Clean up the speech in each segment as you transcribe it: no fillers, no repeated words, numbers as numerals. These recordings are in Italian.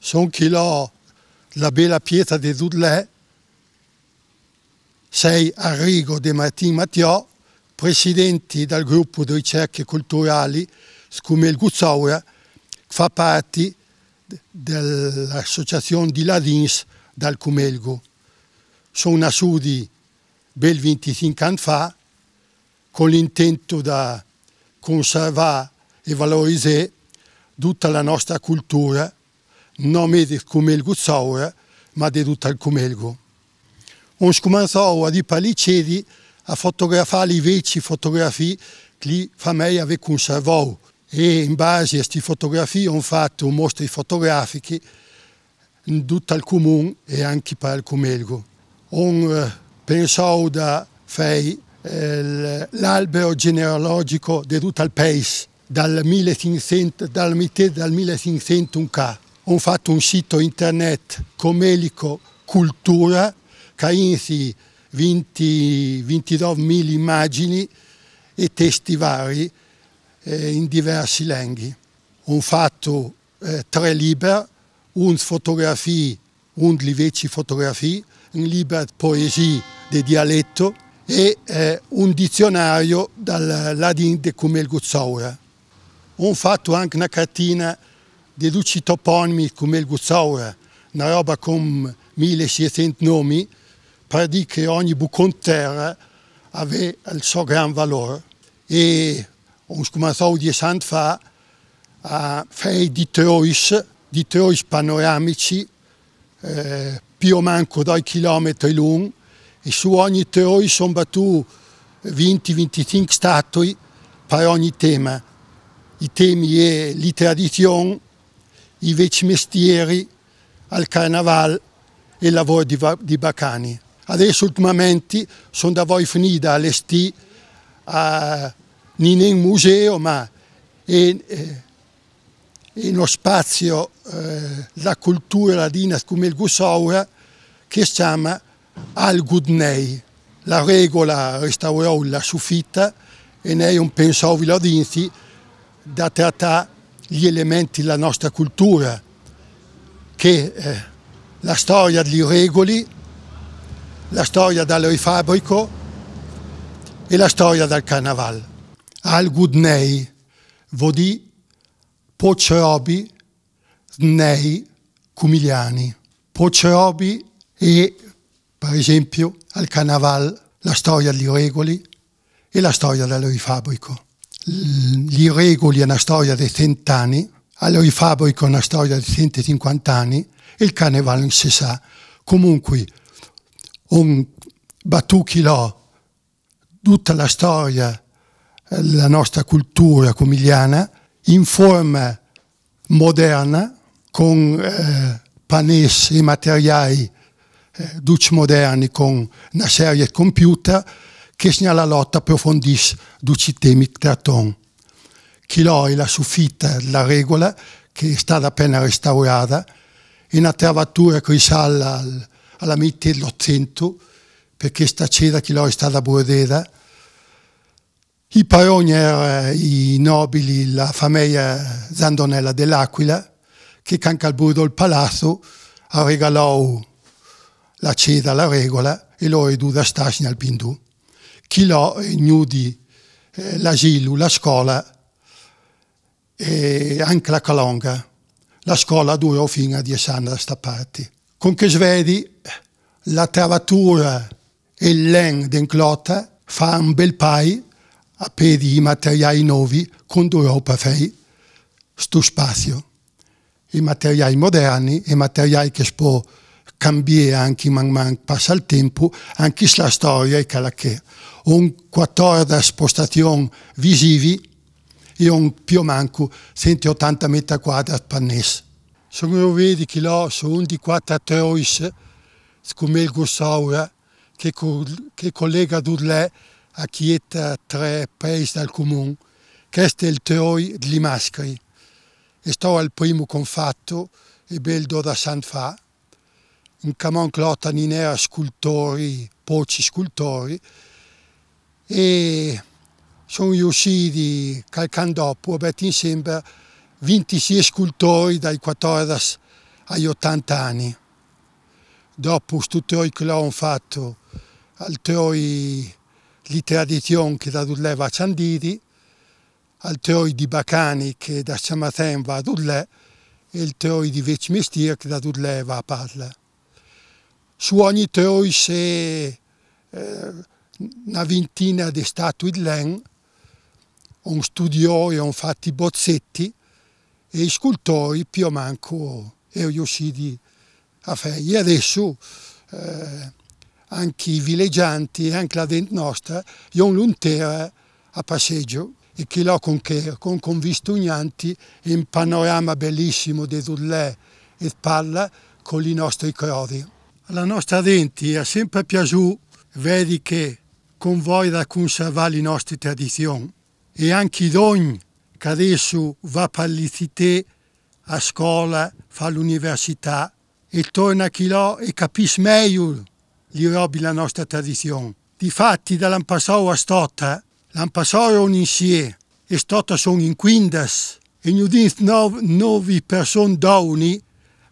Sono chi l'ho la bella pietra di Dudlè, sei Arrigo De Martin Mattiò, presidenti del gruppo di ricerche culturali Scumel Guzzaura, fa parte dell'associazione di Ladins dal Cumelgo. Sono nati bel 25 anni fa con l'intento di conservare e valorizzare tutta la nostra cultura, non di Cumelgo Guzzaura, ma di tutto il Cumelgo. Ho cominciato a di palicedi a fotografare le vecchie fotografie che la famiglia aveva conservato e in base a queste fotografie ho fatto mostre fotografiche in tutto il comune e anche per il Cumelgo. Ho pensato di fare l'albero genealogico di tutto il paese dal 1501. Ho fatto un sito internet Comelico Cultura che ha 29.000 immagini e testi vari in diverse lingue. Ho fatto 3 libri, un fotografie, un di vecchie fotografie, un libro di poesie di dialetto e un dizionario dal ladin di Cumelgo Guzzaura. Ho fatto anche una cartina di 12 toponimi Cumelgo Guzzaura, una roba con 1600 nomi, per dire che ogni bucon terra aveva il suo gran valore. E ho cominciato 10 anni fa a fare di trois panoramici più o meno 2 chilometri lunghi, e su ogni trois sono battuti 20-25 statue per ogni tema. I temi sono le tradizioni, i vecchi mestieri, il carnaval e il lavoro di baccani. Adesso ultimamente sono da voi finita allestire non in un museo, ma in uno spazio la cultura ladina come il Guzzaura che si chiama Al Gudnei. La regola restaurò la soffitta e noi non pensavo ladinsi da trattare gli elementi della nostra cultura, che la storia delle regole, la storia del rifabbrico e la storia del carnaval. Al Gudnei vuol dire Pocerobi Nei Cumigliani. Pocerobi è, per esempio, al carnaval la storia delle regole e la storia del rifabbrico. Le regole è una storia di 100 anni, il rifabbrico è una storia di 150 anni e il carnaval non si sa. Comunque, un battuchilò tutta la storia, la nostra cultura cumigliana in forma moderna, con panes e materiali duci moderni, con una serie di computer che segnala la lotta approfondisce duci temi che tratton. Chilò è la soffitta della regola che è stata appena restaurata, è una travatura che risale alla metà dell'Ottocento, perché sta ceda chilò è stata bordata. I paroni erano i nobili, la famiglia Zandonella dell'Aquila, che canca al burdo il palazzo ha regalato la ceda alla regola e loro è dovuta stare nel Pindù. Chilò è nudi l'asilo, la scuola e anche la calonga. La scuola durò fino a 10 anni da questa parte. Con che svedi la travatura e il len d'enclota fa un bel pai a pedi i materiali nuovi con durò per fare questo spazio. I materiali moderni e materiali che si può cambiare anche man mano passa il tempo, anche se la storia è quella che è. Un 14 postazioni visivi e un più o meno 180 metri quadri per NES. Sono vedi che là sono di 4 trois come il Guzzaura che collega Dudlè a Chieta 3 paesi del comune. Questo è il Troi delle Maschere. È stato il primo confatto e bel 12 anni fa. In Camon Clotta non erano scultori, pochi scultori, e sono riusciti, qualche anno dopo, a mettere insieme 26 scultori dai 14 agli 80 anni. Dopo tutto quello che l'ho fatto, altre le tradizioni che da dove va Ciandidi, altre di Bacani che da Ciamaten va dove e altre di Vecchimestiere che da dove va a Padla. Su ogni tre c'è una ventina di statue di legno, un studio e un fatto i bozzetti e i scultori più o meno sono riusciti a fare. E adesso anche i villeggianti e anche la dente nostra hanno l'intera a passeggio e che l'ho con vistugnanti e un panorama bellissimo di Dullè e Palla con i nostri crodi. La nostra dente è sempre piaciuto, vedi che con voi da conservare le nostre tradizioni e anche d'ogni che adesso va per l'università, a scuola, fa l'università e torna qui là e capisce meglio le robe della nostra tradizione. Difatti dall'anno passato a stota, l'anno passato erano insieme e stota sono in 15 e noi abbiamo 9 persone donne,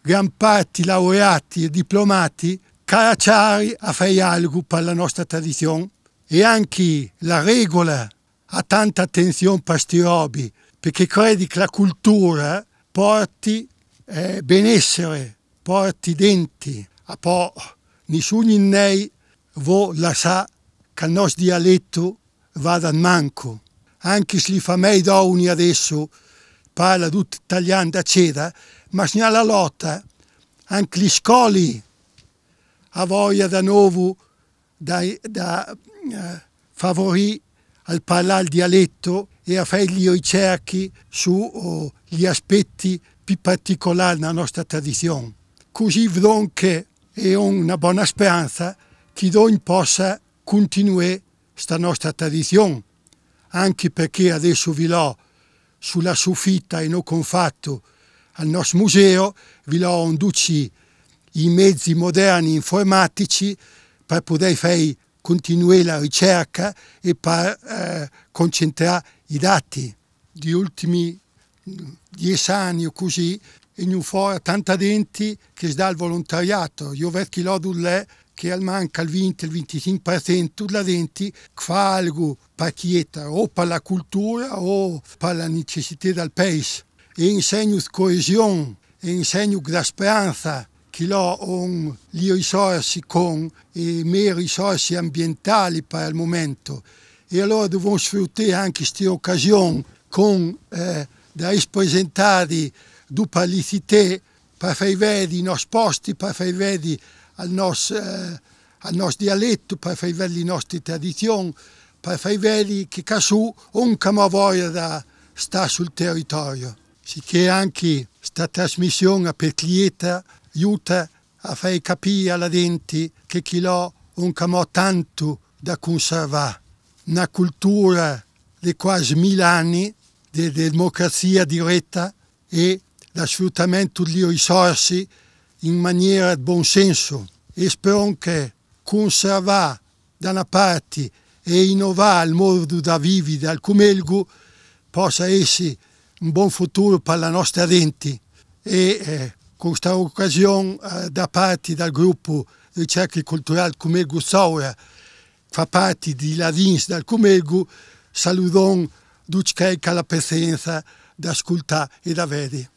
gran parte laureati e diplomati, caracciari a fare algo per la nostra tradizione e anche la regola ha tanta attenzione per queste robe perché credi che la cultura porti benessere, porti denti. A poi nessuno in noi vuole lasciare che il nostro dialetto vada in manco. Anche se le famiglie d'ogni adesso parla tutto italiano da ceda, ma se nella lotta anche le scuole ha voglia da nuovo da favorire al parlare il dialetto e a fare le ricerche sugli aspetti più particolari della nostra tradizione. Così vedo che è una buona speranza che ogni possa continuare questa nostra tradizione, anche perché adesso vi l'ho sulla soffitta e non con fatto al nostro museo, vi l'ho induci i mezzi moderni informatici per poter fare continuare la ricerca e per concentrare i dati. Gli ultimi 10 anni o così e non fuori tanta gente che si dà il volontariato. Io vedo che l'ho che manca il 20-25% della gente che fa algo per chieta o per la cultura o per la necessità del paese. E insegno di coesione, e insegno di speranza che hanno le risorse con e meno risorse ambientali per il momento. E allora dobbiamo sfruttare anche queste occasioni con da rappresentare due palicità per far vedere i nostri posti, per far vedere al nostro dialetto, per far vedere le nostre tradizioni, per far vedere che casù non abbiamo voglia da stare sul territorio. Sicché anche questa trasmissione per cliente aiuta a far capire alla gente che chi là non abbiamo tanto da conservare. Una cultura di quasi 1000 anni di democrazia diretta e lo sfruttamento delle risorse in maniera di buon senso. E spero che conservare da una parte e innovare il modo da vivere al Cumelgu possa essere un buon futuro per la nostra gente. E con questa occasione da parte del gruppo Ricerche Culturali Cumelgu Sauria fa parte di Ladins del Cumelgu, salutiamo tutti che ha la pazienza da ascoltare e da vedere.